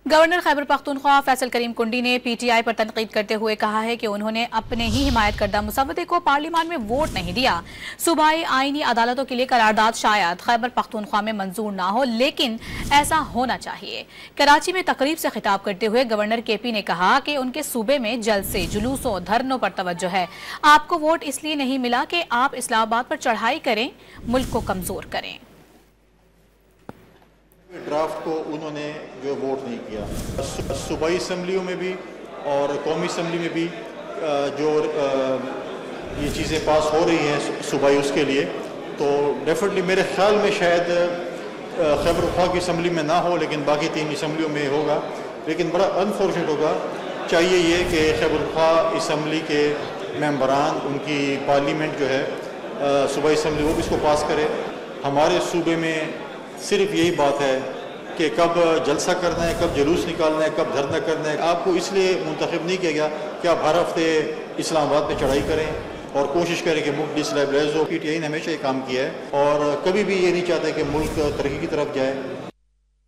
Governor Khyber Pakhtunkhwa Faisal کریم کنڈی نے P T I پر تنقید کرتے ہوئے کہا ہے کہ انہوں نے اپنے ہی حمایت کردہ مسودے کو پارلیمان میں ووٹ نہیں دیا۔ صوبائی آئینی عدالتوں کے لیے قرارداد شاید خیبر پختونخوا میں منظور نہ ہو، لیکن ایسا ہونا چاہیے۔ کراچی میں تقریب سے خطاب کرتے ہوئے گورنر کے پی نے کہا کہ ان کے صوبے میں جلسے، جلوسوں، دھرنوں پر توجہ ہے۔ آپ کو ووٹ اس لیے نہیں ملا کہ آپ اسلام آباد پر چڑھائی کریں، ملک کو کمزور کریں۔ ڈرافٹ کو انہوں نے جو ووٹ نہیں کیا، صوبائی اسمبلیوں میں بھی اور قومی اسمبلی میں بھی جو یہ چیزیں پاس ہو رہی ہیں صوبائی اس کے لیے، تو ڈیفینیٹلی میرے خیال میں شاید خیبر پختونخوا کی اسمبلی میں نہ ہو لیکن باقی 3 اسمبلیوں میں ہوگا، لیکن بڑا انفارچونیٹ ہوگا۔ چاہیے یہ کہ خیبر پختونخوا اسمبلی کے ممبران، ان کی پارلیمنٹ جو ہے صوبائی اسمبلی، وہ بھی اس کو پاس کرے۔ ہمارے صوبے میں صرف یہی بات ہے کہ کب جلسہ کرنا ہے، کب جلوس نکالنا ہے، کب دھرنا کرنا ہے۔ آپ کو اس لیے منتخب نہیں کیا گیا کہ آپ ہر ہفتے اسلام آباد پہ چڑھائی کریں اور کوشش کریں کہ ملک ڈسٹیبلائز ہو۔ پی ٹی آئی نے ہمیشہ یہ کام کیا ہے اور کبھی بھی یہ نہیں چاہتا کہ ملک ترقی کی طرف جائے۔